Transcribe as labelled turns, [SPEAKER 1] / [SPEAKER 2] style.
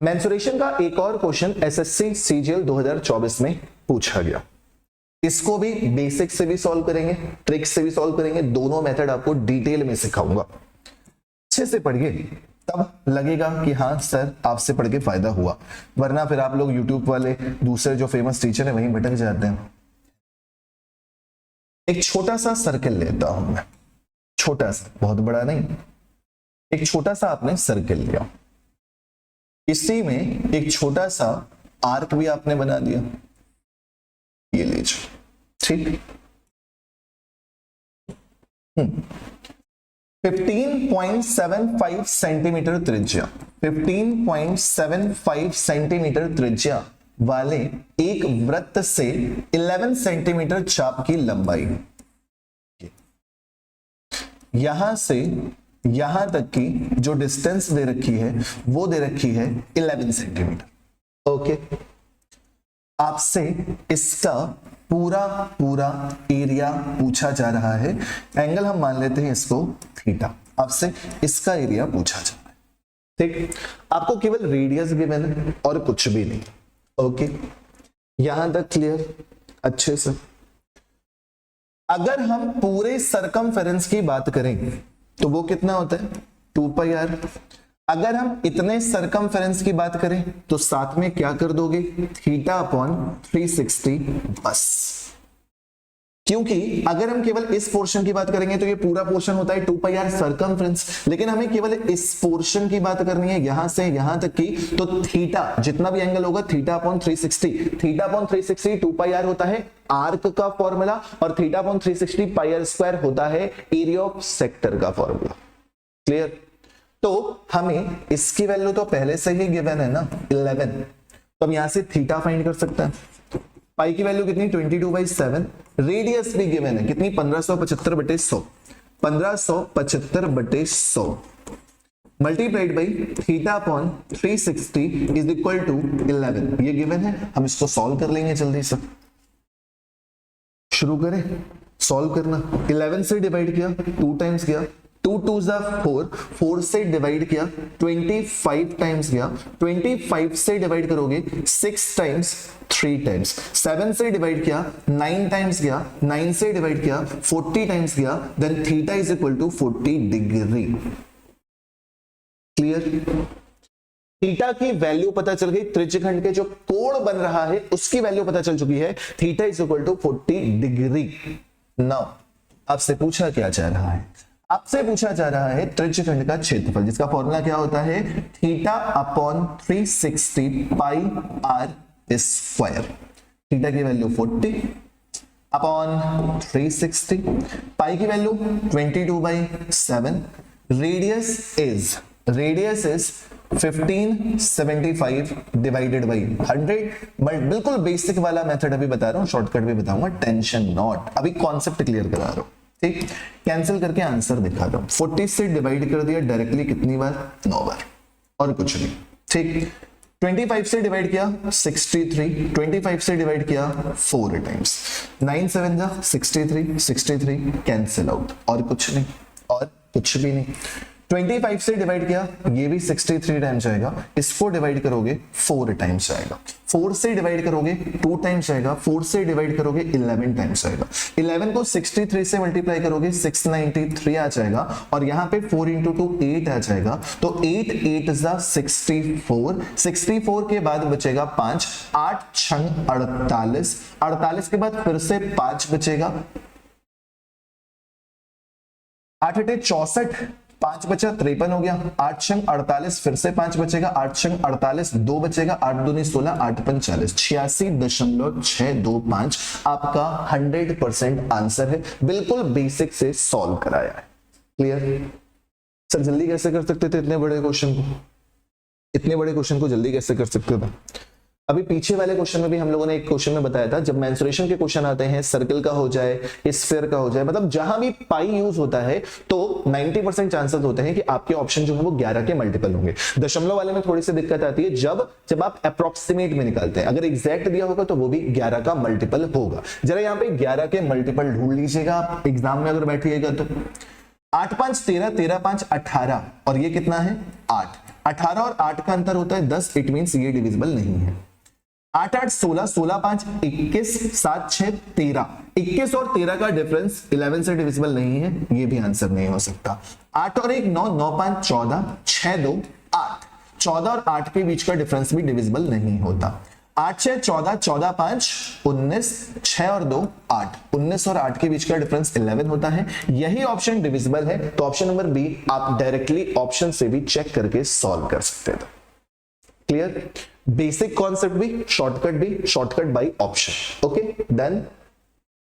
[SPEAKER 1] Mensuration का एक और क्वेश्चन एसएससी सीजीएल 2024 में पूछा गया। इसको भी बेसिक से भी सॉल्व करेंगे, ट्रिक से भी सॉल्व करेंगे, दोनों मेथड आपको डिटेल में सिखाऊंगा। अच्छे से पढ़िए, तब लगेगा कि हाँ सर आपसे पढ़ के फायदा हुआ, वरना फिर आप लोग यूट्यूब वाले दूसरे जो फेमस टीचर है वहीं भटक जाते हैं। एक छोटा सा सर्कल लेता हूं मैं, छोटा सा, बहुत बड़ा नहीं, एक छोटा सा आपने सर्कल लिया, इसी में एक छोटा सा आर्क भी आपने बना दिया, ये लीजिए, ठीक। 15.75 सेंटीमीटर त्रिज्या, 15.75 सेंटीमीटर त्रिज्या वाले एक वृत्त से 11 सेंटीमीटर चाप की लंबाई, यहां से यहां तक की जो डिस्टेंस दे रखी है वो दे रखी है 11 सेंटीमीटर। ओके, आपसे इसका पूरा पूरा एरिया पूछा जा रहा है। एंगल हम मान लेते हैं इसको थीटा, आपसे इसका एरिया पूछा जा रहा है, ठीक। आपको केवल रेडियस गिवन है और कुछ भी नहीं। ओके, यहां तक क्लियर अच्छे से। अगर हम पूरे सरकमफेरेंस की बात करें तो वो कितना होता है 2 पाई आर। अगर हम इतने सरकमफेरेंस की बात करें तो साथ में क्या कर दोगे थीटा अपॉन 360 बस, क्योंकि अगर हम केवल इस पोर्शन की बात करेंगे तो ये पूरा पोर्शन होता है 2 पाई आर सरकमफ्रेंस, लेकिन हमें केवल इस पोर्शन की बात करनी है यहां से यहां तक की, तो थीटा जितना भी एंगल होगा theta upon 360, theta upon 360 2 pi r होता है आर्क का फॉर्मूला, और theta upon 360 pi r square होता है एरिया ऑफ सेक्टर का फॉर्मूला। क्लियर? तो हमें इसकी वैल्यू तो पहले से ही गिवन है ना 11, तो हम यहां से थीटा फाइंड कर सकते हैं। पाई की वैल्यू कितनी 22/7, रेडियस भी गिवन है कितनी 1575/100, 1575/100 multiplied by theta upon 360 is equal to 11, ये गिवन है। हम इसको सॉल्व कर लेंगे जल्दी से, शुरू करें सॉल्व करना। 11 से डिवाइड किया 2 टाइम्स किया, 2 2 4, 4 से डिवाइड किया 25 टाइम्स गया, 25 से डिवाइड करोगे 6 टाइम्स 3 टाइम्स, 7 से डिवाइड किया 9 टाइम्स गया, 9 से डिवाइड किया 40 टाइम्स गया, then theta is equal to 40 degree. Clear? Theta की वैल्यू पता चल गई, त्रिज्यखंड के जो कोण बन रहा है उसकी वैल्यू पता चल चुकी है, theta is equal to 40 degree. Now आपसे पूछा क्या जा रहा है, आपसे पूछा जा रहा है त्रिज्यखंड का क्षेत्रफल, जिसका फॉर्मूला क्या होता है theta upon 360 pi r square. Theta की वैल्यू 40 अपॉन 360, पाई की value 22/7, radius is 1575 divided by 100। But बिल्कुल बेसिक वाला मेथड अभी बता रहा हूं, शॉर्टकट भी बताऊंगा, टेंशन नॉट, अभी कॉन्सेप्ट क्लियर करा रहा हूं, ठीक। कैंसिल करके आंसर दिखा दो, 40 से डिवाइड कर दिया डायरेक्टली कितनी बार 9 बार, और कुछ नहीं, ठीक। 25 से डिवाइड किया 63, 25 से डिवाइड किया 4 टाइम्स, 9 7 जा 63, 63 कैंसिल आउट, और कुछ नहीं, और कुछ भी नहीं। 25 से डिवाइड किया ये भी 63 टाइम्स आएगा, इसको डिवाइड करोगे 4 टाइम्स आएगा, 4 से डिवाइड करोगे 2 टाइम्स आएगा, 4 से डिवाइड करोगे 11 टाइम्स आएगा, 11 को 63 से मल्टीप्लाई करोगे 693 आ जाएगा, और यहाँ पे 4 × 2 8 आ जाएगा, तो 8 8 जा 64, 64 के बाद बचेगा 5, 8 6 48, 48 के बाद फिर से 5 बचेगा, 8 8 64, 5 बचा 53 हो गया, 8 6 48 फिर से 5 बचेगा, 8 6 48 2 बचेगा, 8 2 16, 8 5 40, 86.625 आपका 100% आंसर है। बिल्कुल बेसिक से सॉल्व कराया है। क्लियर? सर जल्दी कैसे कर सकते थे इतने बड़े क्वेश्चन को, इतने बड़े क्वेश्चन को जल्दी कैसे कर सकते थे? अभी पीछे वाले क्वेश्चन में भी हम लोगों ने एक क्वेश्चन में बताया था, जब मेंसुरेशन के क्वेश्चन आते हैं, सर्कल का हो जाए, स्फीयर का हो जाए, मतलब जहां भी पाई यूज होता है तो 90% चांसेस होते हैं कि आपके ऑप्शन जो है वो 11 के मल्टीपल होंगे। दशमलव वाले में थोड़ी सी दिक्कत आती है जब आप अप्रोक्सीमेट में निकालते हैं, अगर एग्जैक्ट दिया होगा तो वो भी 11 का मल्टीपल होगा। जरा यहाँ पे 11 के मल्टीपल ढूंढ लीजिएगा आप एग्जाम में अगर बैठिएगा तो। 8 5 13, 13 5 18, और ये कितना है 8, 18 और 8 का अंतर होता है 10, इट मींस ये डिविजिबल नहीं है। 8 8 16, 16 5 21, 7 6 13, 21 और 13 का डिफरेंस 11 से डिविजिबल नहीं है, ये भी आंसर नहीं हो सकता। 8 और 1 9, 9 5 14, 6 2 8, 14 और 8 के बीच का डिफरेंस भी डिविजिबल नहीं होता। 8 6 14, 14 5 19, 6 और 2 8, 19 और 8 के बीच का डिफरेंस 11 होता है। यही ऑप्शन डिविजिबल है, तो ऑप्शन नंबर बी आप डायरेक्टली ऑप्शन से भी चेक करके सॉल्व कर सकते थे। क्लियर? बेसिक कॉन्सेप्ट भी, shortcut by option. Okay done.